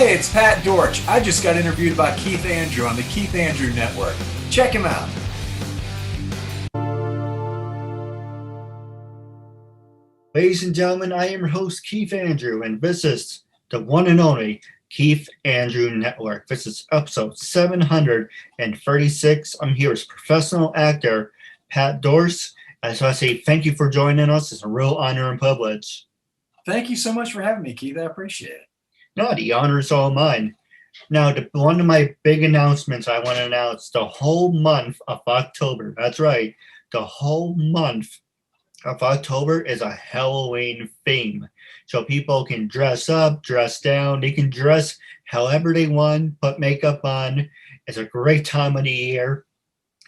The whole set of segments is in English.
Hey, it's Pat Dortch. I just got interviewed by Keith Andrew on the Keith Andrew Network. Check him out. Ladies and gentlemen, I am your host, Keith Andrew, and this is the one and only Keith Andrew Network. This is episode 736. I'm here as professional actor Pat Dortch. I just want to say thank you for joining us. It's a real honor and privilege. Thank you so much for having me, Keith. I appreciate it. No, the honor is all mine. Now, one of my big announcements I want to announce the whole month of October. That's right. The whole month of October is a Halloween theme. So people can dress up, dress down. They can dress however they want, put makeup on. It's a great time of the year.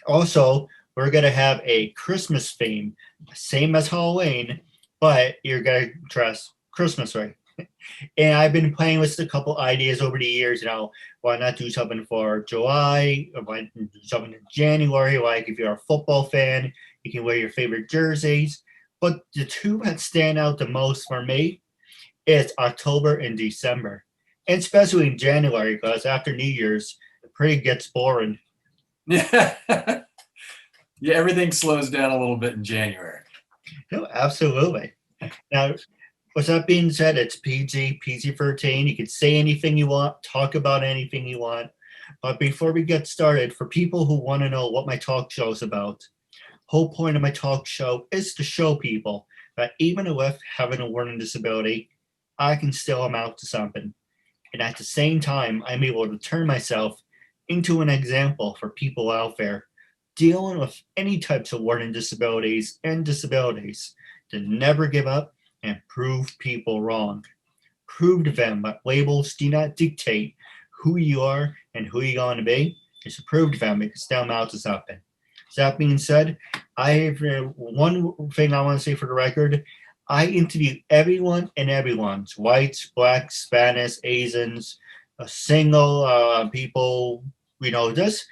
Also, we're going to have a Christmas theme, same as Halloween, but you're going to dress Christmas, right? And I've been playing with a couple ideas over the years. Why not do something for July? Or why not do something in January? Like if you're a football fan, you can wear your favorite jerseys. But the two that stand out the most for me is October and December. And especially in January, because after New Year's, it pretty gets boring. Yeah. Yeah, everything slows down a little bit in January. No, absolutely. Now, with that being said, it's PG-13. You can say anything you want, talk about anything you want. But before we get started, for people who want to know what my talk show is about, whole point of my talk show is to show people that even with having a learning disability, I can still amount to something. And at the same time, I'm able to turn myself into an example for people out there dealing with any types of learning disabilities and disabilities to never give up and prove people wrong. Prove to them that labels do not dictate who you are and who you're going to be. It's to prove to them because they'll amount to something. So that being said, I have one thing I want to say for the record. I interview everyone and everyone's whites, blacks, Spanish, Asians, single people, just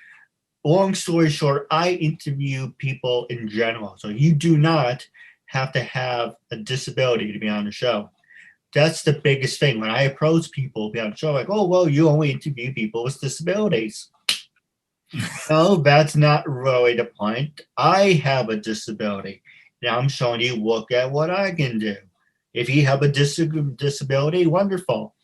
long story short, I interview people in general. So you do not have to have a disability to be on the show. That's the biggest thing. When I approach people to be on the show, like, oh, well, you only interview people with disabilities. No, that's not really the point. I have a disability. Now I'm showing you, look at what I can do. If you have a disability, wonderful.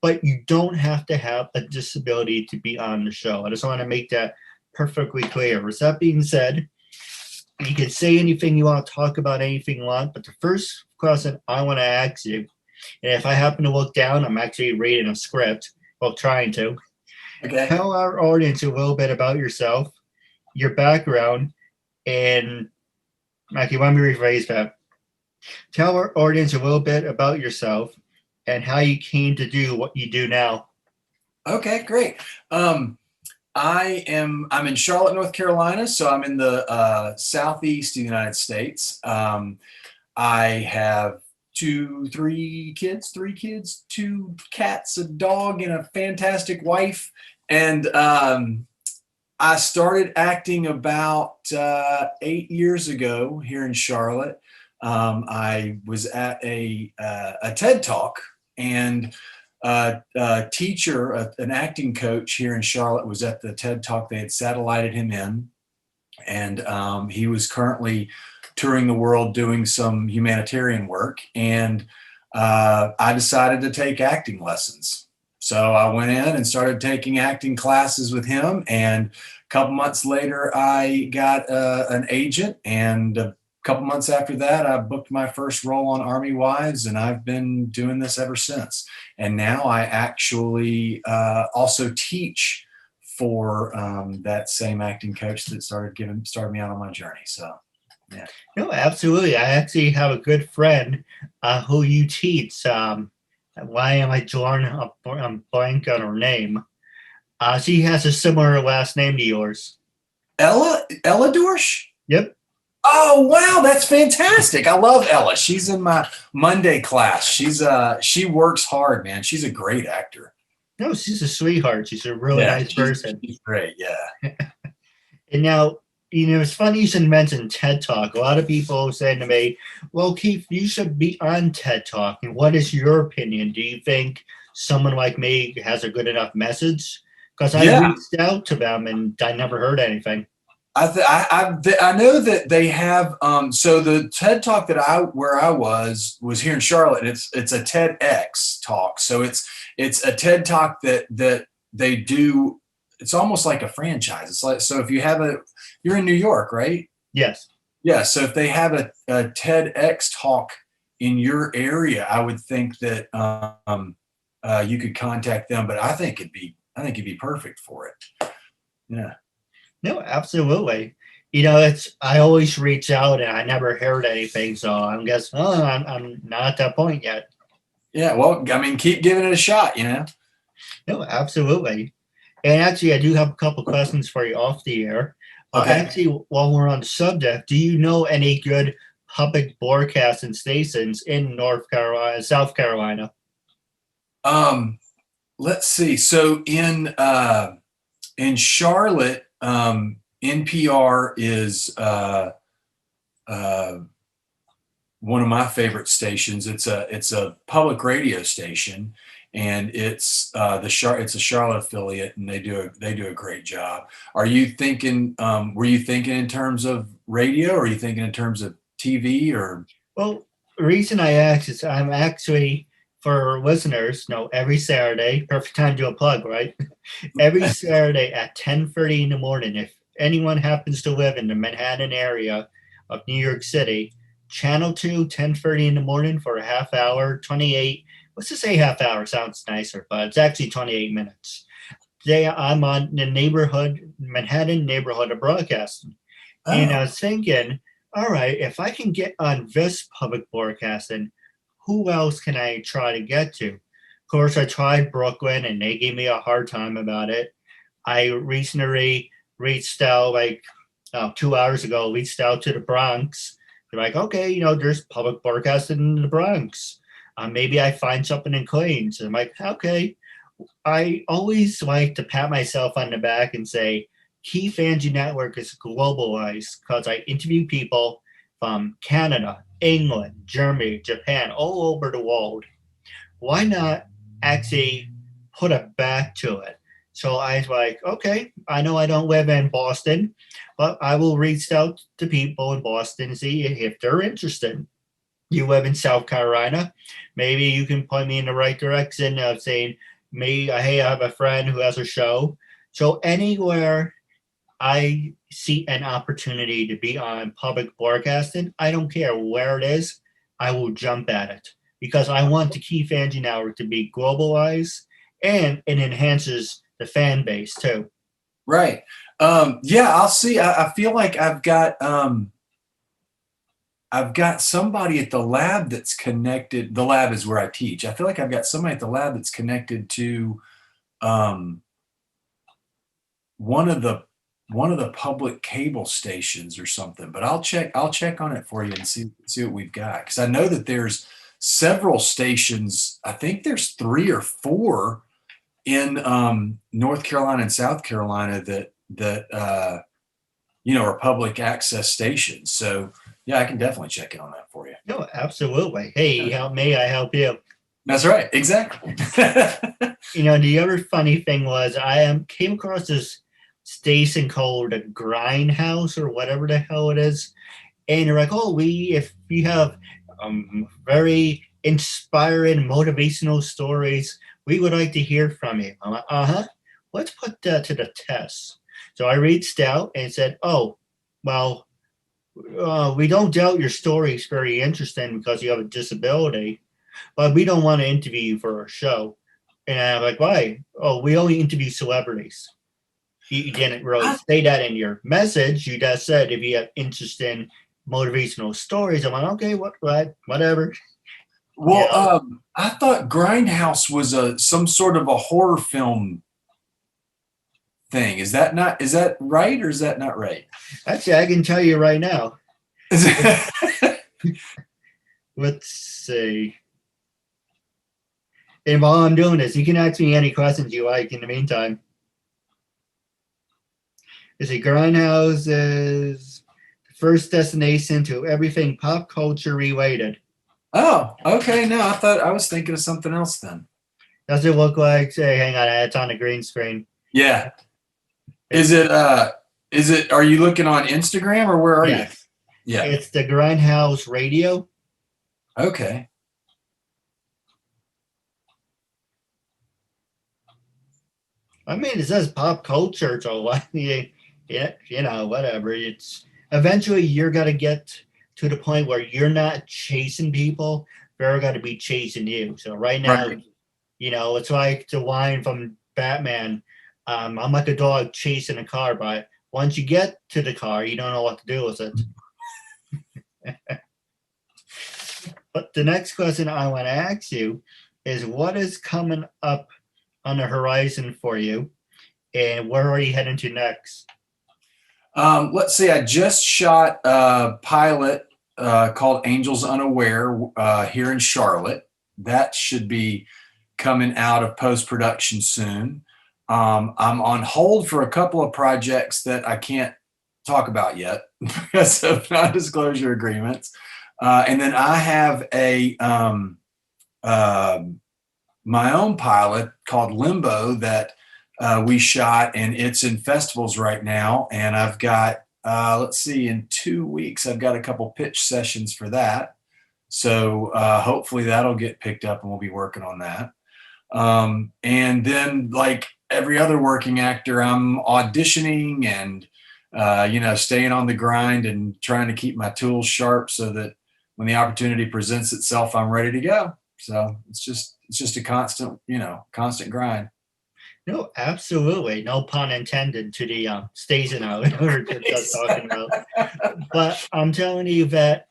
But you don't have to have a disability to be on the show. I just want to make that perfectly clear. With that being said, you can say anything you want, talk about anything you want, but the first question I want to ask you, and if I happen to look down, I'm actually reading a script, well, trying to. Okay. Tell our audience a little bit about yourself, your background, and Mackie, let me rephrase that. Tell our audience a little bit about yourself and how you came to do what you do now. Okay, great. I'm in Charlotte, North Carolina, so I'm in the southeast of the United States. I have three kids, 2 cats, a dog, and a fantastic wife. And I started acting about 8 years ago here in Charlotte. I was at a TED Talk, and a teacher, an acting coach here in Charlotte was at the TED Talk. They had satellited him in, and he was currently touring the world doing some humanitarian work. And I decided to take acting lessons. So I went in and started taking acting classes with him. And a couple months later, I got an agent, and a couple months after that, I booked my first role on Army Wives, and I've been doing this ever since. And now I actually also teach for that same acting coach that started me out on my journey. So, yeah. No, absolutely. I actually have a good friend who you teach. Why am I drawing a blank on her name? She has a similar last name to yours. Ella Dortch? Yep. Oh, wow, that's fantastic. I love Ella. She's in my Monday class. She works hard, man. She's a great actor. No, she's a sweetheart. She's a really nice person. She's great, yeah. And now, it's funny you should mention TED Talk. A lot of people say to me, well, Keith, you should be on TED Talk. And what is your opinion? Do you think someone like me has a good enough message. Because I Yeah. reached out to them and I never heard anything. I know that they have so the TED talk that where I was here in Charlotte, and it's a TEDx talk. So it's a TED talk that they do. It's almost like a franchise. It's like, so if you're in New York, right? Yes. Yeah. So if they have a TEDx talk in your area, I would think that you could contact them. But I think it'd be perfect for it. Yeah. No, absolutely. I always reach out and I never heard anything, so I'm guessing, I'm not at that point yet. Yeah, well, I mean, keep giving it a shot, No, absolutely. And actually, I do have a couple questions for you off the air. Okay. Actually, while we're on the subject, do you know any good public broadcasting stations in North Carolina, South Carolina? Let's see. So in Charlotte, NPR is one of my favorite stations. It's a public radio station, and it's a Charlotte affiliate, and they do a great job. Are you thinking? Were you thinking in terms of radio, or are you thinking in terms of TV? Or Well, the reason I asked is I'm actually, for listeners, every Saturday, perfect time to do a plug, right? Every Saturday at 10:30 in the morning, if anyone happens to live in the Manhattan area of New York City, Channel 2, 10:30 in the morning for a half hour, 28, let's just say half hour, sounds nicer, but it's actually 28 minutes. Today I'm on the Manhattan neighborhood of broadcasting. And I was thinking, all right, if I can get on this public broadcasting, who else can I try to get to? Of course, I tried Brooklyn and they gave me a hard time about it. I recently reached out, 2 hours ago, reached out to the Bronx. They're like, okay, there's public broadcasting in the Bronx. Maybe I find something in Queens. And I'm like, okay. I always like to pat myself on the back and say, KeithAndrewNetWork is globalized because I interview people from Canada, England, Germany, Japan, all over the world. Why not actually put a back to it? So I was like, okay, I know I don't live in Boston, but I will reach out to people in Boston and see if they're interested. You live in South Carolina, maybe you can point me in the right direction of saying, hey, I have a friend who has a show. So anywhere I see an opportunity to be on public broadcasting, I don't care where it is, I will jump at it because I want the KeithAndrewNetWork to be globalized, and it enhances the fan base too. right. Yeah, I'll see. I feel like I've got somebody at the lab that's connected. The lab is where I teach. I feel like I've got somebody at the lab that's connected to one of the public cable stations or something. But I'll check on it for you and see what we've got, because I know that there's several stations. I think there's 3 or 4 in North Carolina and South Carolina that are public access stations. So yeah, I can definitely check in on that for you. No, absolutely. Hey, help me, I help you. That's right. Exactly. The other funny thing was I came across this station called a Grindhouse or whatever the hell it is. And they're like, oh, if you have very inspiring, motivational stories, we would like to hear from you. I'm like, let's put that to the test. So I reached out and said, oh, well, we don't doubt your story is very interesting because you have a disability, but we don't want to interview you for our show. And I'm like, why? Oh, we only interview celebrities. You didn't really say that in your message. You just said if you have interest in motivational stories. I'm like, okay, whatever. Well, I thought Grindhouse was some sort of a horror film thing. Is that right, or is that not right? Actually, I can tell you right now. Let's see. And while I'm doing this, you can ask me any questions you like in the meantime. Is it Grindhouse is the first destination to everything pop culture related. Oh, okay. No, I was thinking of something else then. Does it look like, say, hang on, it's on a green screen. Yeah. Is it, are you looking on Instagram or where are you? Yes. Yeah. It's the Grindhouse Radio. Okay. I mean, it says pop culture, so what? Yeah, you know, whatever. It's eventually you're gonna get to the point where you're not chasing people; they're gonna be chasing you. So right now, Right. you know, it's like the line from Batman. I'm like a dog chasing a car, but once you get to the car, you don't know what to do with it. But the next question I want to ask you is, what is coming up on the horizon for you, and where are you heading to next? Let's see. I just shot a pilot called Angels Unaware here in Charlotte. That should be coming out of post-production soon. I'm on hold for a couple of projects that I can't talk about yet because of non-disclosure agreements. And then I have my own pilot called Limbo that we shot, and it's in festivals right now. And I've got, let's see, in 2 weeks, I've got a couple pitch sessions for that. So hopefully that'll get picked up and we'll be working on that. And then, like every other working actor, I'm auditioning and, staying on the grind and trying to keep my tools sharp so that when the opportunity presents itself, I'm ready to go. So it's just a constant grind. No, absolutely. No pun intended to the station out we were just talking about. But I'm telling you that,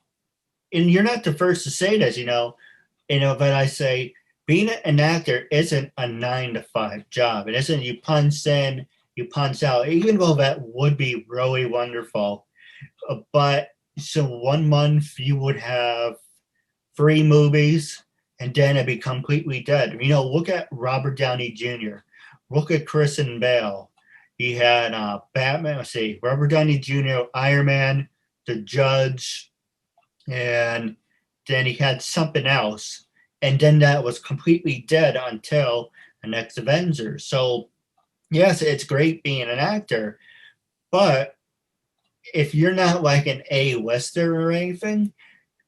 and you're not the first to say this, but I say being an actor isn't a 9 to 5 job. It isn't you punch in, you punch out, even though that would be really wonderful. But so 1 month you would have 3 movies and then it'd be completely dead. Look at Robert Downey Jr. Look at Christian Bale. He had Batman, let's see, Robert Downey Jr., Iron Man, The Judge, and then he had something else. And then that was completely dead until the next Avengers. So, yes, it's great being an actor, but if you're not like an A-lister or anything,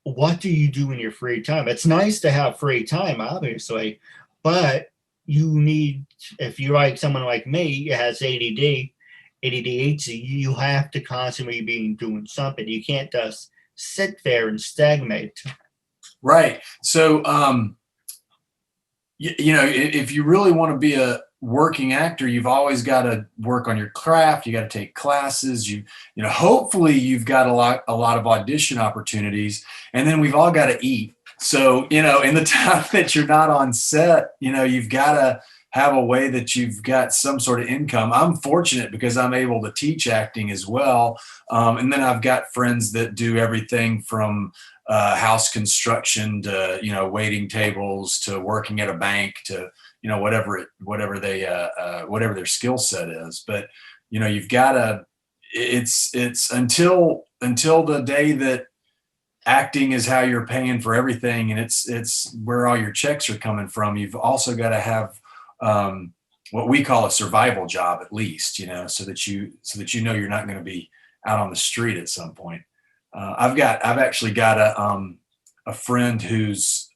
what do you do in your free time? It's nice to have free time, obviously, but you need, if you're like someone like me, it has ADD, ADHD, you have to constantly be doing something. You can't just sit there and stagnate. Right. So, if you really want to be a working actor, you've always got to work on your craft. You got to take classes. Hopefully you've got a lot of audition opportunities, and then we've all got to eat. So, in the time that you're not on set, you've got to have a way that you've got some sort of income. I'm fortunate because I'm able to teach acting as well. And then I've got friends that do everything from house construction to, waiting tables to working at a bank to, whatever their skill set is. But, you've got to, it's until the day that acting is how you're paying for everything, and it's where all your checks are coming from. You've also got to have what we call a survival job, at least, so that you're not going to be out on the street at some point. I've actually got a friend who's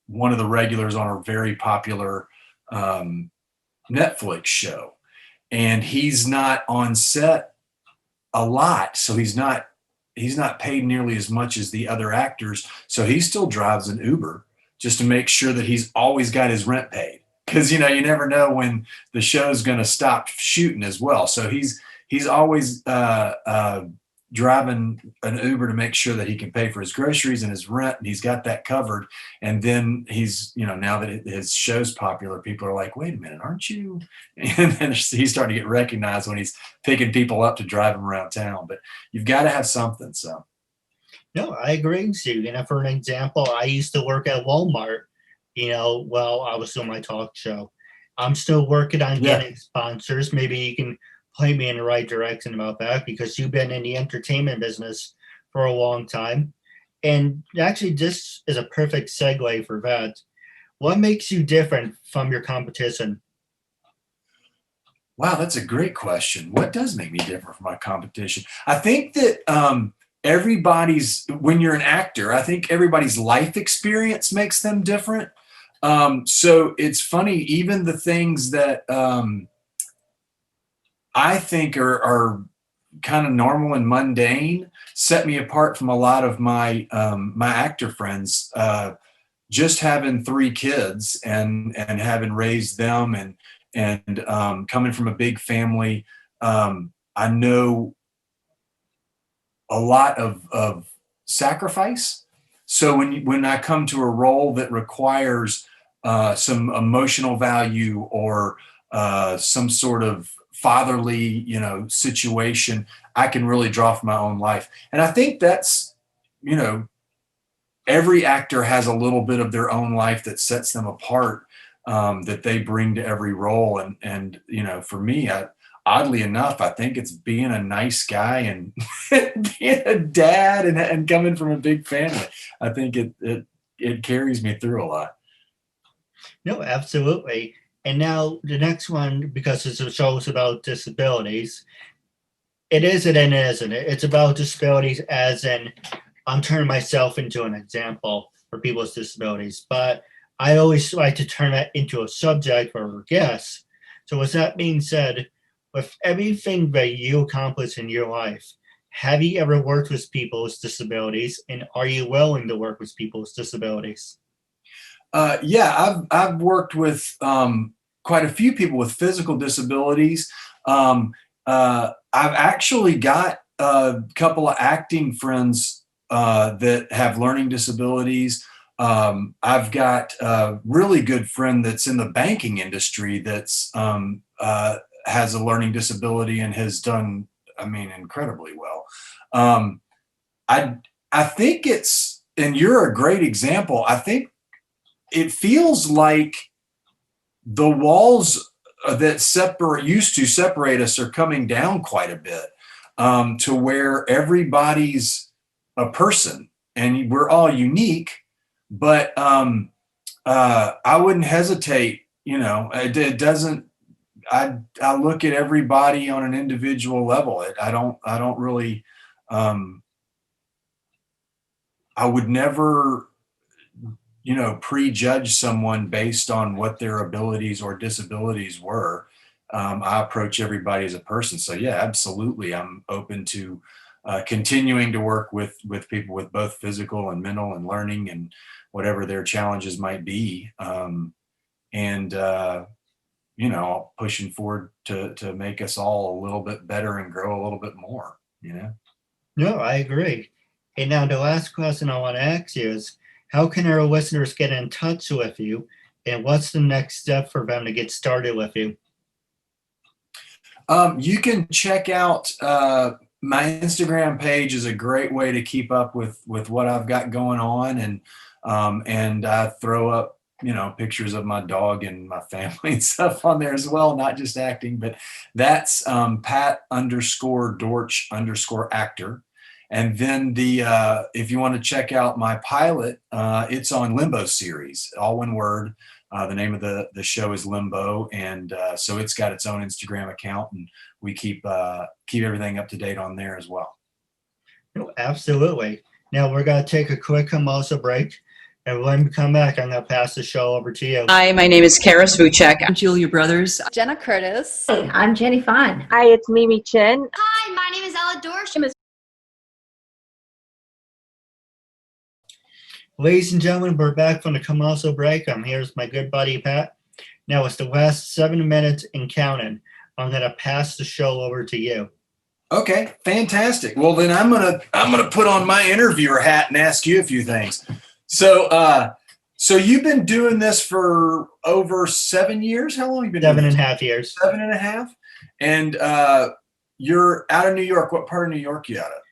one of the regulars on a very popular Netflix show, and he's not on set a lot, so he's not paid nearly as much as the other actors. So he still drives an Uber just to make sure that he's always got his rent paid. Because you never know when the show's going to stop shooting as well. So he's always driving an Uber to make sure that he can pay for his groceries and his rent, and he's got that covered. And then he's, now that his show's popular, people are like, wait a minute, aren't you? And then he's starting to get recognized when he's picking people up to drive them around town. But you've got to have something. So. No, I agree with you. For an example, I used to work at Walmart, while I was doing my talk show. I'm still working on getting sponsors. Maybe you can point me in the right direction about that, because you've been in the entertainment business for a long time. And actually, this is a perfect segue for that. what makes you different from your competition? Wow, that's a great question. What does make me different from my competition? I think that when you're an actor, I think everybody's life experience makes them different. So it's funny, even the things that I think are kind of normal and mundane set me apart from a lot of my my actor friends. Just having 3 kids and having raised them and coming from a big family, I know a lot of sacrifice. So when I come to a role that requires some emotional value or some sort of fatherly, situation, I can really draw from my own life. And I think that's, every actor has a little bit of their own life that sets them apart, that they bring to every role. And for me, oddly enough, I think it's being a nice guy and being a dad and coming from a big family. I think it carries me through a lot. No, absolutely. And now the next one, because it's a show about disabilities, it isn't and isn't it? It's about disabilities as in I'm turning myself into an example for people's disabilities, but I always like to turn that into a subject for a guest. So with that being said, with everything that you accomplish in your life, have you ever worked with people with disabilities, and are you willing to work with people with disabilities? Yeah, I've worked with quite a few people with physical disabilities. I've actually got a couple of acting friends that have learning disabilities. I've got a really good friend that's in the banking industry that's has a learning disability and has done, incredibly well. Um, I I think and you're a great example. I think it feels like the walls that used to separate us are coming down quite a bit, to where everybody's a person and we're all unique. But I wouldn't hesitate. It doesn't. I look at everybody on an individual level. I don't really. I would never prejudge someone based on what their abilities or disabilities were. I approach everybody as a person. So yeah, absolutely. I'm open to continuing to work with people with both physical and mental and learning and whatever their challenges might be. And pushing forward to make us all a little bit better and grow a little bit more. No, I agree. And now the last question I want to ask you is, how can our listeners get in touch with you, and what's the next step for them to get started with you? You can check out my Instagram page is a great way to keep up with what I've got going on, and I throw up pictures of my dog and my family and stuff on there as well, not just acting. But that's Pat_Dortch_actor. And then if you want to check out my pilot, it's on Limbo series, all one word. The name of the show is Limbo, and so it's got its own Instagram account, and we keep everything up to date on there as well. No, absolutely. Now we're going to take a quick commercial break, and when we come back, I'm going to pass the show over to you. Hi, my name is Kara Svucek. I'm Julia Brothers. Jenna Curtis. Hey, I'm Jenny Fon. Hi, it's Mimi Chin. Hi, my name is Ella Dorsch. Ladies and gentlemen, we're back from the commercial break. I'm here with my good buddy Pat. Now it's the last 7 minutes and counting. I'm going to pass the show over to you. Okay, fantastic. Well, then I'm gonna put on my interviewer hat and ask you a few things. So you've been doing this for over 7 years. How long have you been? 7.5 years. 7.5. And you're out of New York. What part of New York are you out of?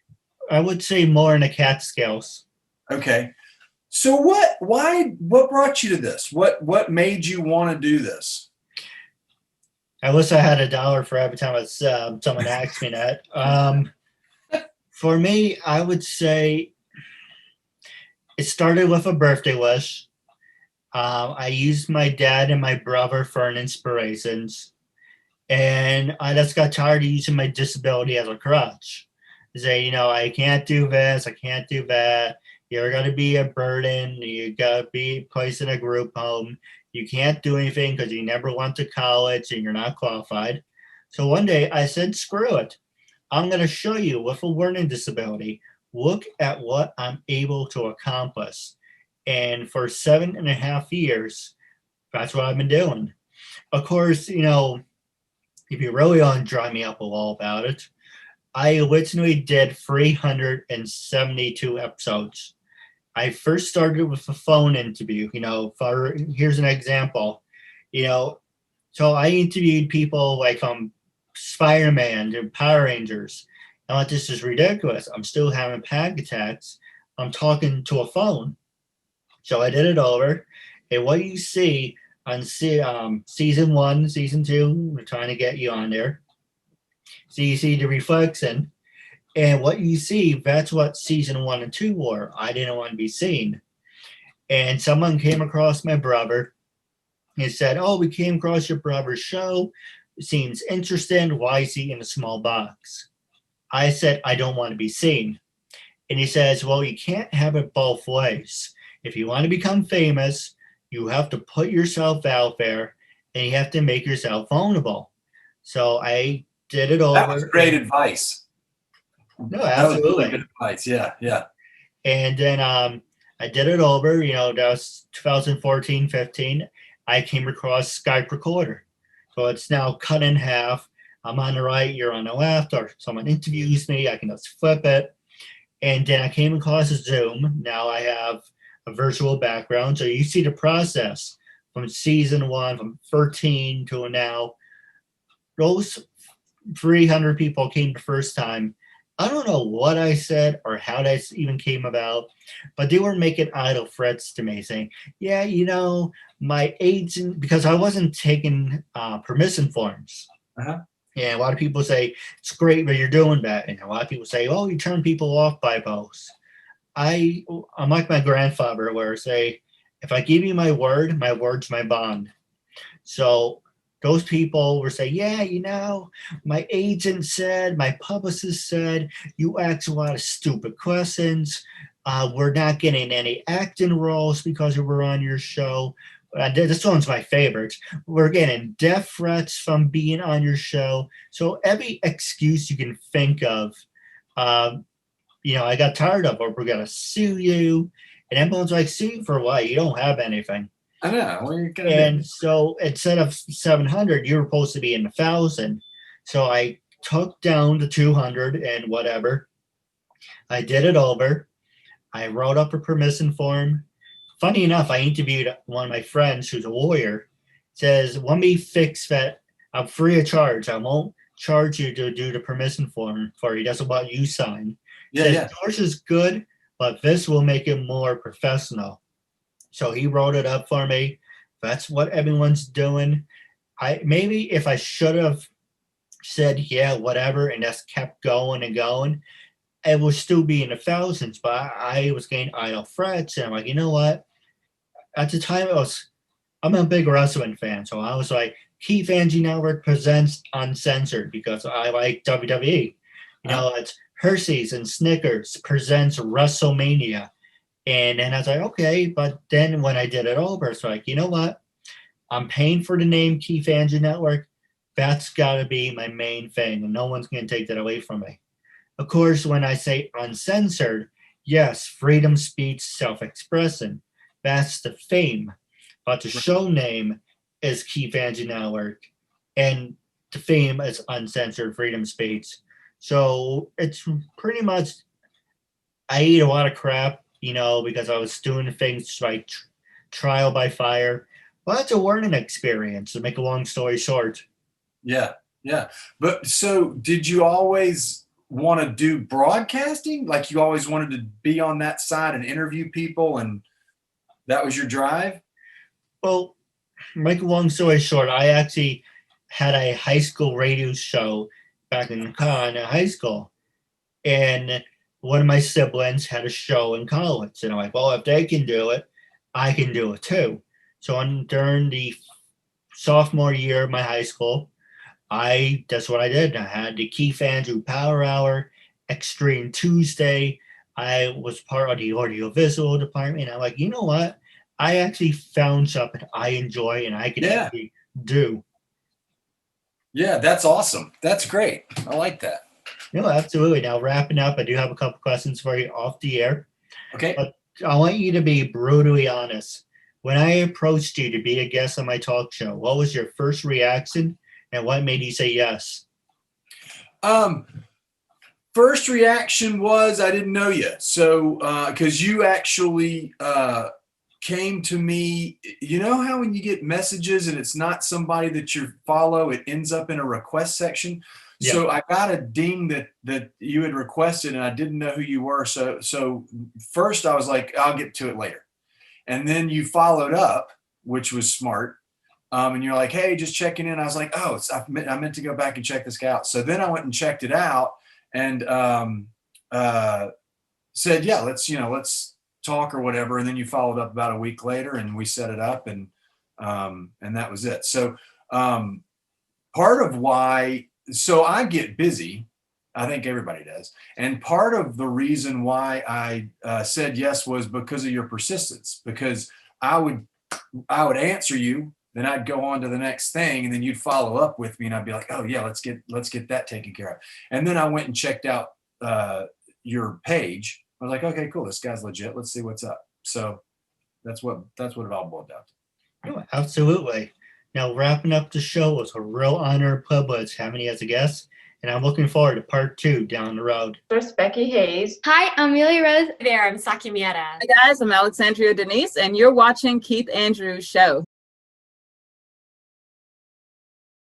I would say more in the Catskills. Okay. So what brought you to this? What made you want to do this? I wish I had $1 for every time someone asked me that. For me, I would say it started with a birthday wish, I used my dad and my brother for an inspirations, and I just got tired of using my disability as a crutch. Say, I can't do this, I can't do that. You're gonna be a burden. You gotta be placed in a group home. You can't do anything because you never went to college and you're not qualified. So one day I said, screw it. I'm gonna show you with a learning disability. Look at what I'm able to accomplish. And for 7.5 years, that's what I've been doing. Of course, if you really want to dry me up a wall about it, I originally did 372 episodes. I first started with a phone interview. Here's an example. So I interviewed people like Spider-Man and Power Rangers. I thought this is ridiculous. I'm still having panic attacks. I'm talking to a phone. So I did it over. And what you see on season 1, season 2, we're trying to get you on there. So you see the reflection. And what you see, that's what season 1 and 2 were. I didn't want to be seen. And someone came across my brother and said, oh, we came across your brother's show. It seems interesting. Why is he in a small box? I said, I don't want to be seen. And he says, well, you can't have it both ways. If you want to become famous, you have to put yourself out there and you have to make yourself vulnerable. So I did it over. That was great advice. No, absolutely. That was really good advice. Yeah. And then I did it over, that was 2014, 15. I came across Skype recorder. So it's now cut in half. I'm on the right, you're on the left, or someone interviews me, I can just flip it. And then I came across Zoom. Now I have a virtual background. So you see the process from season 1, from 13 to now. Those 300 people came the first time. I don't know what I said or how that even came about, but they were making idle threats to me saying, yeah, my agent, because I wasn't taking permission forms. Uh-huh. And a lot of people say, it's great that you're doing that. And a lot of people say, oh, you turn people off by posts. I'm like my grandfather, where I say, if I give you my word's my bond. So those people were saying, yeah, my agent said, my publicist said, you ask a lot of stupid questions. We're not getting any acting roles because we're on your show. This one's my favorite. We're getting death threats from being on your show. So every excuse you can think of, I got tired of, or we're going to sue you. And everyone's like, sue you for what? You don't have anything. I know. What are you gonna And do? so instead of 700, you were supposed to be in 1,000. So I took down to 200 and whatever. I did it over. I wrote up a permission form. Funny enough, I interviewed one of my friends who's a lawyer. Says, let me fix that. I'm free of charge. I won't charge you to do the permission form for you. That's what you sign. Says, Dortch is good, but this will make it more professional. So he wrote it up for me. That's what everyone's doing. Maybe if I should have said, yeah, whatever, and just kept going and going, it would still be in the thousands, but I was getting idle threats. And I'm like, you know what? At the time, I'm a big wrestling fan. So I was like, KeithAndrewNetWork presents Uncensored because I like WWE. It's Hershey's and Snickers presents WrestleMania. And then I was like, okay. But then when I did it over, it's like, you know what? I'm paying for the name KeithAndrewNetWork. That's got to be my main thing. And no one's going to take that away from me. Of course, when I say uncensored, yes, freedom, speech, self-expression. That's the fame. But the show name is KeithAndrewNetWork. And the fame is uncensored freedom speech. So it's pretty much, I eat a lot of crap, because I was doing things like trial by fire. Well, that's a learning experience, to make a long story short. Yeah. But so did you always want to do broadcasting? Like you always wanted to be on that side and interview people, and that was your drive? Well, make a long story short, I actually had a high school radio show back in high school. And one of my siblings had a show in college. And I'm like, well, if they can do it, I can do it too. So during the sophomore year of my high school, that's what I did. I had the Keith Andrew Power Hour, Extreme Tuesday. I was part of the audiovisual department. I'm like, you know what? I actually found something I enjoy and I can Yeah. actually do. Yeah, that's awesome. That's great. I like that. No, absolutely. Now, wrapping up, I do have a couple questions for you off the air. Okay. But I want you to be brutally honest. When I approached you to be a guest on my talk show, what was your first reaction and what made you say yes? First reaction was I didn't know you. So, because you actually came to me, you know how when you get messages and it's not somebody that you follow, it ends up in a request section. Yeah. So I got a ding that you had requested and I didn't know who you were. So first I was like, I'll get to it later. And then you followed up, which was smart. And you're like, hey, just checking in. I was like, oh, I meant to go back and check this out. So then I went and checked it out and said, yeah, let's talk or whatever. And then you followed up about a week later and we set it up and that was it. So part of why, so I get busy. I think everybody does. And part of the reason why I said yes was because of your persistence, because I would answer you, then I'd go on to the next thing and then you'd follow up with me and I'd be like, oh yeah, let's get that taken care of. And then I went and checked out your page. I was like, okay, cool. This guy's legit. Let's see what's up. So that's what it all boiled down to. Oh, absolutely. Now, wrapping up the show, it was a real honor and privilege having you as a guest. And I'm looking forward to part 2 down the road. First, Becky Hayes. Hi, I'm Amelia Rose. Hey there, I'm Saki Mieta. Hi guys, I'm Alexandria Denise, and you're watching Keith Andrews' show.